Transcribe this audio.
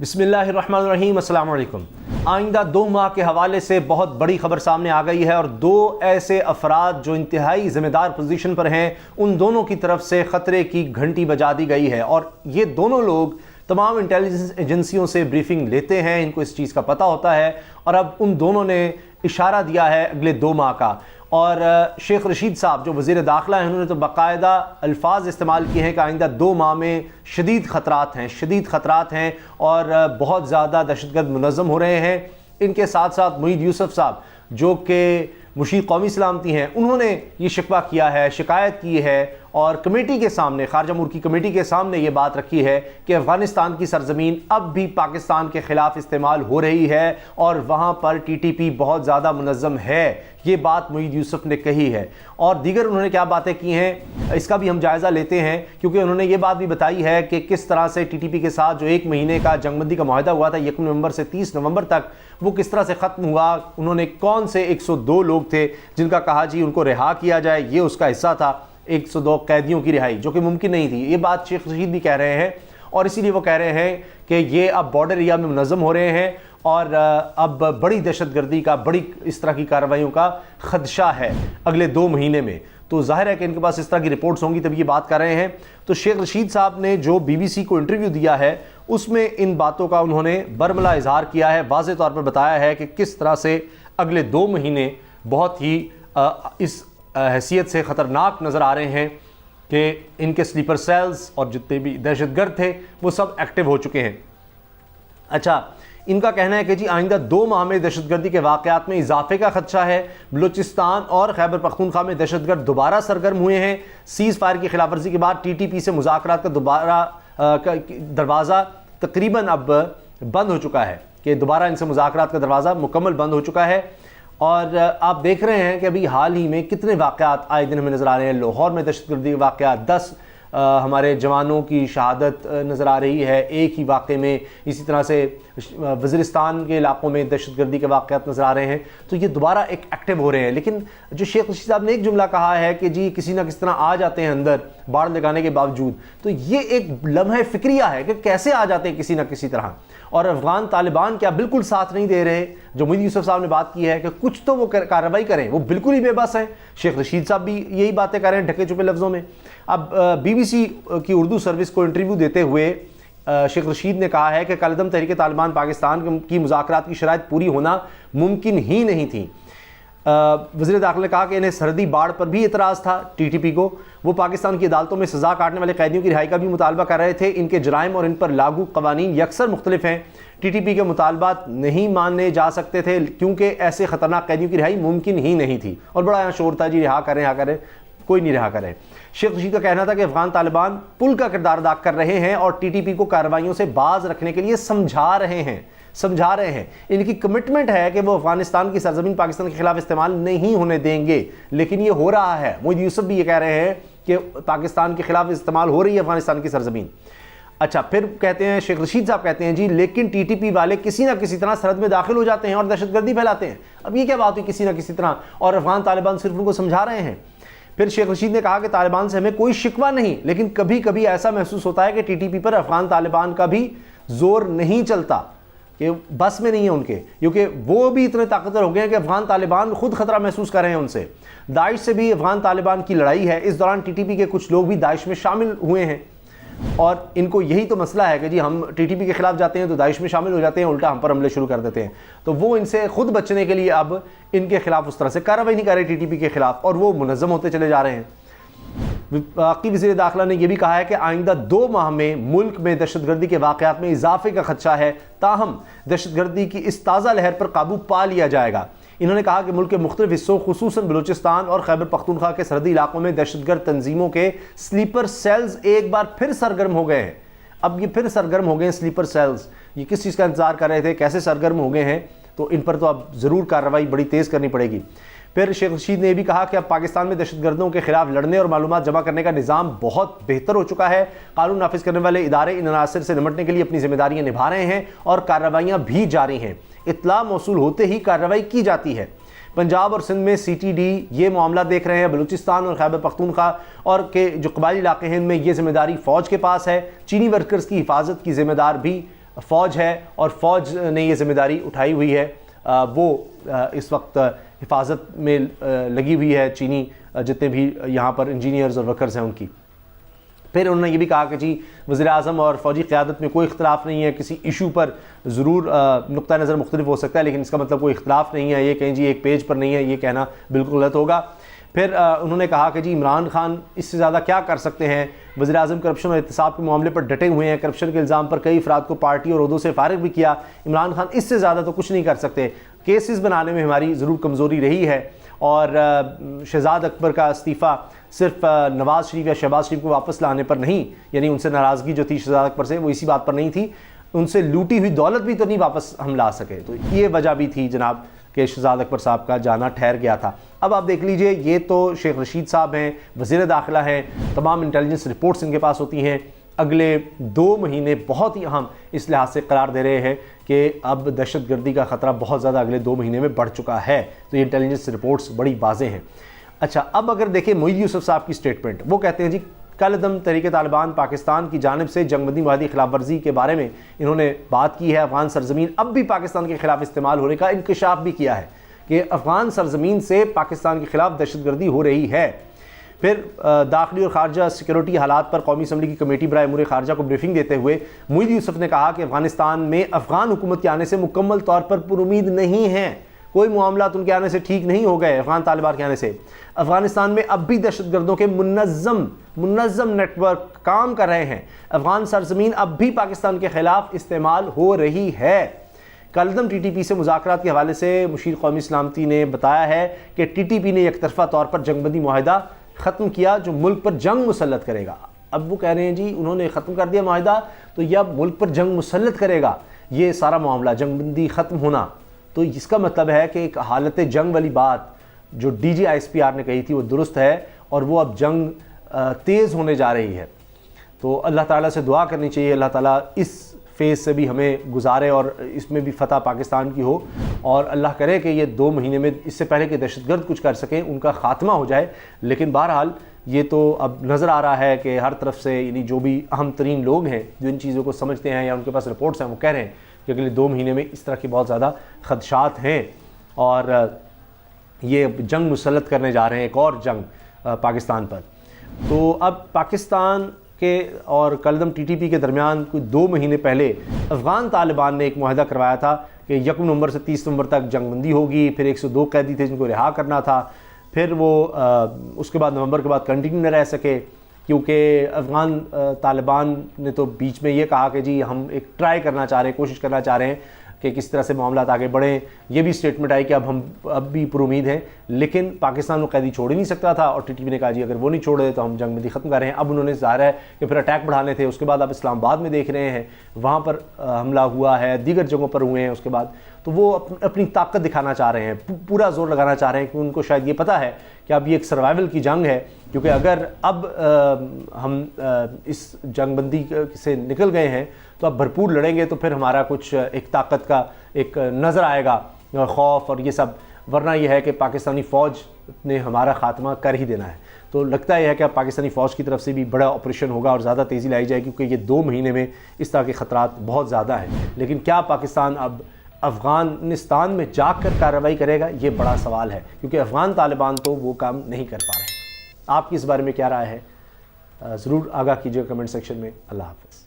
बिस्मिल्लाहिर्रहमानिर्रहीम, अस्सलाम वालेकुम। आइंदा 2 माह के हवाले से बहुत बड़ी खबर सामने आ गई है और दो ऐसे अफराद जो इंतहाई ज़िम्मेदार पोजीशन पर हैं, उन दोनों की तरफ से ख़तरे की घंटी बजा दी गई है और ये दोनों लोग तमाम इंटेलिजेंस एजेंसियों से ब्रीफिंग लेते हैं, इनको इस चीज़ का पता होता है और अब उन दोनों ने इशारा दिया है अगले 2 माह का। और शेख रशीद साहब जो वज़ीर दाखिला हैं, उन्होंने तो बाकायदा अल्फाज इस्तेमाल किए हैं कि आइंदा 2 माह में शदीद ख़तरात हैं और बहुत ज़्यादा दहशतगर्द मुनज़्ज़म हो रहे हैं। इनके साथ साथ मुईद यूसुफ साहब जो कि मुशीर कौमी सलामती हैं, उन्होंने ये शिकवा किया है, शिकायत की है और कमेटी के सामने, खारजा मुल्क की कमेटी के सामने ये बात रखी है कि अफ़गानिस्तान की सरज़मीन अब भी पाकिस्तान के ख़िलाफ़ इस्तेमाल हो रही है और वहाँ पर TTP बहुत ज़्यादा मुनज़्ज़म है। ये बात मुईद यूसुफ ने कही है और दीगर उन्होंने क्या बातें की हैं, इसका भी हम जायज़ा लेते हैं, क्योंकि उन्होंने ये बात भी बताई है कि किस तरह से TTP के साथ जो 1 महीने का जंगबंदी का मुआहदा हुआ था 1 नवंबर से 30 नवंबर तक, वो किस तरह से ख़त्म हुआ। उन्होंने कौन से 102 लोग थे जिनका कहा जी उनको रिहा किया जाए, ये उसका हिस्सा था। 102 कैदियों की रिहाई जो कि मुमकिन नहीं थी, ये बात शेख रशीद भी कह रहे हैं और इसीलिए वो कह रहे हैं कि ये अब बॉर्डर एरिया में मुनज़्ज़म हो रहे हैं और अब बड़ी दहशतगर्दी का, बड़ी इस तरह की कार्रवाइयों का खदशा है अगले 2 महीने में। तो जाहिर है कि इनके पास इस तरह की रिपोर्ट्स होंगी तब ये बात कर रहे हैं। तो शेख रशीद साहब ने जो BBC को इंटरव्यू दिया है उसमें इन बातों का उन्होंने बरमला इजहार किया है, वाज़े तौर पर बताया है कि किस तरह से अगले 2 महीने बहुत ही इस हैसियत से ख़तरनाक नज़र आ रहे हैं कि इनके स्लीपर सेल्स और जितने भी दहशतगर्द थे वो सब एक्टिव हो चुके हैं। अच्छा, इनका कहना है कि जी आइंदा 2 माह में दहशतगर्दी के वाक़यात में इजाफे का खदशा है। बलूचिस्तान और खैबर पख्तूनख्वा में दहशतगर्द दोबारा सरगर्म हुए हैं। सीज़ फायर की खिलाफवर्जी के बाद TTP से मुज़ाकरात का दोबारा दरवाज़ा तकरीबन अब बंद हो चुका है कि दोबारा इनसे मुज़ाकरात का दरवाज़ा मुकम्मल बंद हो चुका है। और आप देख रहे हैं कि अभी हाल ही में कितने वाक़यात आए दिन हमें नज़र आ रहे हैं। लाहौर में दहशतगर्दी के वाक़यात, 10 हमारे जवानों की शहादत नज़र आ रही है एक ही वाक़े में। इसी तरह से वज़ीरिस्तान के इलाक़ों में दहशतगर्दी के वाक़यात नज़र आ रहे हैं। तो ये दोबारा एक एक्टिव हो रहे हैं। लेकिन जो शेख रशीद साहब ने एक जुमला कहा है कि जी किसी ना किस तरह आ जाते हैं अंदर बाड़ लगाने के बावजूद, तो ये एक लम्हा फ़िक्रिया है कि कैसे आ जाते हैं किसी ना किसी तरह। और अफ़गान तालिबान क्या बिल्कुल साथ नहीं दे रहे। जो मुईद यूसुफ साहब ने बात की है कि कुछ तो वो कार्रवाई करें, वो बिल्कुल ही बेबस हैं। शेख रशीद साहब भी यही बातें कर रहे हैं ढके छुपे लफ्ज़ों में। अब BBC की उर्दू सर्विस को इंटरव्यू देते हुए शेख रशीद ने कहा है कि कलदम तहरीक तालिबान पाकिस्तान की मुज़ाकरात की शराइत पूरी होना मुमकिन ही नहीं थी। वज़ीर दाखिला ने कहा कि इन्हें सरहदी बाढ़ पर भी एतराज़ था TTP को। वो पाकिस्तान की अदालतों में सज़ा काटने वाले कैदियों की रिहाई का भी मुतालबा कर रहे थे। इनके जराइम और इन पर लागू कवानीन यकसर मुख्तलिफ हैं। TTP के मुतालबात नहीं माने जा सकते थे क्योंकि ऐसे ख़तरनाक कैदियों की रिहाई मुमकिन ही नहीं थी। और बड़ा यहाँ शोर था जी रिहा करें, कोई नहीं रहा करे। शेख रशीद का कहना था कि अफगान तालिबान पुल का किरदार अदा कर रहे हैं और TTP को कार्रवाइयों से बाज रखने के लिए समझा रहे हैं। इनकी कमिटमेंट है कि वो अफगानिस्तान की सरजमीन पाकिस्तान के खिलाफ इस्तेमाल नहीं होने देंगे, लेकिन ये हो रहा है। मुईद यूसुफ भी ये कह रहे हैं कि पाकिस्तान के खिलाफ इस्तेमाल हो रही है अफगानिस्तान की सरजमीन। अच्छा, फिर कहते हैं शेख रशीद साहब कहते हैं जी लेकिन TTP वाले किसी ना किसी तरह सरहद में दाखिल हो जाते हैं और दहशतगर्दी फैलाते हैं। अब ये क्या बात हुई किसी ना किसी तरह, और अफगान तालिबान सिर्फ उनको समझा रहे हैं। फिर शेख रशीद ने कहा कि तालिबान से हमें कोई शिकवा नहीं, लेकिन कभी कभी ऐसा महसूस होता है कि TTP पर अफगान तालिबान का भी जोर नहीं चलता, कि बस में नहीं है उनके, क्योंकि वो भी इतने ताकतवर हो गए हैं कि अफगान तालिबान खुद खतरा महसूस कर रहे हैं उनसे। दाइश से भी अफगान तालिबान की लड़ाई है। इस दौरान TTP के कुछ लोग भी दाइश में शामिल हुए हैं और इनको यही तो मसला है कि जी हम TTP के खिलाफ जाते हैं तो दाइश में शामिल हो जाते हैं, उल्टा हम पर हमले शुरू कर देते हैं। तो वो इनसे खुद बचने के लिए अब इनके खिलाफ उस तरह से कार्रवाई नहीं कर रहे TTP के खिलाफ, और वो मुनज़्ज़म होते चले जा रहे हैं। बाकी वज़ीर दाखिला ने यह भी कहा है कि आइंदा 2 माह में मुल्क में दहशतगर्दी के वाक़यात में इजाफे का खदशा है, ताहम दहशतगर्दी की इस ताज़ा लहर पर काबू पा लिया जाएगा। इन्होंने कहा कि मुल्क के मुख्तलिफ हिस्सों खुसूसन बलूचिस्तान और खैबर पख्तूनख्वा के सरहदी इलाकों में दहशतगर्द तंजीमों के स्लीपर सेल्स एक बार फिर सरगर्म हो गए हैं। अब ये फिर सरगर्म हो गए हैं स्लीपर सेल्स। ये किस चीज़ का इंतजार कर रहे थे, कैसे सरगर्म हो गए हैं, तो इन पर तो अब ज़रूर कार्रवाई बड़ी तेज़ करनी पड़ेगी। फिर शेख रशीद ने भी कहा कि अब पाकिस्तान में दहशतगर्दों के खिलाफ लड़ने और मालूमात जमा करने का निज़ाम बहुत बेहतर हो चुका है। कानून नाफिज करने वाले इदारे इन अनासर से निपटने के लिए अपनी जिम्मेदारियां निभा रहे हैं और कार्रवाइयाँ भी जारी हैं। इत्तला मौसूल होते ही कार्रवाई की जाती है। पंजाब और सिंध में CTD ये मामला देख रहे हैं। बलूचिस्तान और खैबर पख्तूनख्वा और के जो कबायली इलाके हैं इनमें ये जिम्मेदारी फ़ौज के पास है। चीनी वर्कर्स की हिफाजत की जिम्मेदार भी فوج ہے اور فوج نے یہ ذمہ داری اٹھائی ہوئی ہے، وہ اس وقت حفاظت میں لگی ہوئی ہے چینی جتنے بھی یہاں پر انجینئرز اور ورکرز ہیں ان کی۔ پھر انہوں نے یہ بھی کہا کہ جی وزیر اعظم اور فوجی قیادت میں کوئی اختلاف نہیں ہے، کسی ایشو پر ضرور نقطہ نظر مختلف ہو سکتا ہے لیکن اس کا مطلب کوئی اختلاف نہیں ہے، یہ کہیں جی ایک پیج پر نہیں ہے، یہ کہنا بالکل غلط ہوگا۔ پھر انہوں نے کہا کہ جی عمران خان اس سے زیادہ کیا کر سکتے ہیں، وزیر اعظم کرپشن اور احتساب کے معاملے پر ڈٹے ہوئے ہیں، کرپشن کے الزام پر کئی افراد کو پارٹی اور عہدوں سے فارغ بھی کیا، عمران خان اس سے زیادہ تو کچھ نہیں کر سکتے، کیسز بنانے میں ہماری ضرور کمزوری رہی ہے، اور شہزاد اکبر کا استعفیٰ صرف نواز شریف یا شہباز شریف کو واپس لانے پر نہیں، یعنی ان سے ناراضگی جو تھی شہزاد اکبر سے وہ اسی بات پر نہیں تھی، ان سے لوٹی ہوئی دولت بھی تو نہیں واپس ہم لا سکے، تو یہ وجہ بھی تھی جناب کہ شہزاد اکبر صاحب کا جانا ٹھہر گیا تھا۔ اب آپ دیکھ لیجئے، یہ تو شیخ رشید صاحب ہیں، وزیر داخلہ ہیں، تمام انٹیلیجنس رپورٹس ان کے پاس ہوتی ہیں، اگلے 2 مہینے بہت ہی اہم اس لحاظ سے قرار دے رہے ہیں کہ اب دہشت گردی کا خطرہ بہت زیادہ اگلے 2 مہینے میں بڑھ چکا ہے، تو یہ انٹیلیجنس رپورٹس بڑی واضح ہیں۔ اچھا، اب اگر دیکھیں معید یوسف صاحب کی سٹیٹمنٹ، وہ کہتے ہیں جی کل عدم تحریک طالبان پاکستان کی جانب سے جنگ بندی معاہدے کی خلاف ورزی کے بارے میں انہوں نے بات کی ہے، افغان سرزمین اب بھی پاکستان کے خلاف استعمال ہونے کا انکشاف بھی کیا ہے کہ افغان سرزمین سے پاکستان کے خلاف دہشت گردی ہو رہی ہے۔ پھر داخلی اور خارجہ سیکیورٹی حالات پر قومی اسمبلی کی کمیٹی برائے امور خارجہ کو بریفنگ دیتے ہوئے معید یوسف نے کہا کہ افغانستان میں افغان حکومت کے آنے سے مکمل طور پر پر امید نہیں ہیں، کوئی معاملات ان کے آنے سے ٹھیک نہیں ہو گئے، افغان طالبان کے آنے سے افغانستان میں اب بھی دہشت گردوں کے منظم نیٹ ورک کام کر رہے ہیں، افغان سرزمین اب بھی پاکستان کے خلاف استعمال ہو رہی ہے۔ کالعدم ٹی ٹی پی سے مذاکرات کے حوالے سے مشیر قومی سلامتی نے بتایا ہے کہ ٹی ٹی پی نے یک طرفہ طور پر جنگ بندی معاہدہ ختم کیا جو ملک پر جنگ مسلط کرے گا۔ اب وہ کہہ رہے ہیں جی انہوں نے ختم کر دیا معاہدہ تو یہ اب ملک پر جنگ مسلط کرے گا، یہ سارا معاملہ جنگ بندی ختم ہونا، تو اس کا مطلب ہے کہ ایک حالت جنگ والی بات جو D G I S P R نے کہی تھی وہ درست ہے، اور وہ اب جنگ تیز ہونے جا رہی ہے۔ تو اللہ تعالیٰ سے دعا کرنی چاہیے اللہ تعالیٰ اس فیز سے بھی ہمیں گزارے اور اس میں بھی فتح پاکستان کی ہو، اور اللہ کرے کہ یہ 2 مہینے میں اس سے پہلے کہ دہشت گرد کچھ کر سکیں ان کا خاتمہ ہو جائے۔ لیکن بہرحال یہ تو اب نظر آ رہا ہے کہ ہر طرف سے یعنی جو بھی اہم ترین لوگ ہیں جو ان چیزوں کو سمجھتے ہیں یا ان کے پاس رپورٹس ہیں وہ کہہ رہے ہیں کہ اگلے 2 مہینے میں اس طرح کی بہت زیادہ خدشات ہیں، اور یہ جنگ مسلط کرنے جا رہے ہیں، ایک اور جنگ پاکستان پر۔ تو اب پاکستان کے اور کالعدم ٹی ٹی پی کے درمیان کوئی 2 مہینے پہلے افغان طالبان نے ایک معاہدہ کروایا تھا کہ 1 نومبر سے 30 نومبر تک جنگ بندی ہوگی، پھر 102 قیدی تھے جن کو رہا کرنا تھا، پھر وہ اس کے بعد نومبر کے بعد کنٹینیو نہ رہ سکے کیونکہ افغان طالبان نے تو بیچ میں یہ کہا کہ جی ہم ایک ٹرائی کرنا چاہ رہے ہیں، کوشش کرنا چاہ رہے ہیں کہ کس طرح سے معاملات آگے بڑھیں۔ یہ بھی سٹیٹمنٹ آئی کہ اب بھی پر امید ہیں، لیکن پاکستان وہ قیدی چھوڑ ہی نہیں سکتا تھا، اور ٹی ٹی پی نے کہا جی اگر وہ نہیں چھوڑے تو ہم جنگ بندی ختم کر رہے ہیں۔ اب انہوں نے ظاہر ہے کہ پھر اٹیک بڑھانے تھے، اس کے بعد اب اسلام آباد میں دیکھ رہے ہیں وہاں پر حملہ ہوا ہے، دیگر جگہوں پر ہوئے ہیں اس کے بعد، تو وہ اپنی طاقت دکھانا چاہ رہے ہیں، پورا زور لگانا چاہ رہے ہیں کہ ان کو شاید یہ پتہ ہے کہ اب یہ ایک سروائیول کی جنگ ہے، کیونکہ اگر اب ہم اس جنگ بندی سے نکل گئے ہیں تو اب بھرپور لڑیں گے تو پھر ہمارا کچھ ایک طاقت کا ایک نظر آئے گا، خوف اور یہ سب، ورنہ یہ ہے کہ پاکستانی فوج نے ہمارا خاتمہ کر ہی دینا ہے۔ تو لگتا یہ ہے کہ اب پاکستانی فوج کی طرف سے بھی بڑا آپریشن ہوگا اور زیادہ تیزی لائی جائے کیونکہ یہ 2 مہینے میں اس طرح کے خطرات بہت زیادہ ہیں۔ لیکن کیا پاکستان اب افغانستان میں جا کر کارروائی کرے گا، یہ بڑا سوال ہے، کیونکہ افغان طالبان تو وہ کام نہیں کر پا رہے۔ آپ کی اس بارے میں کیا رائے ہے؟ ضرور آگاہ کیجیے کمنٹ سیکشن میں۔ اللہ حافظ۔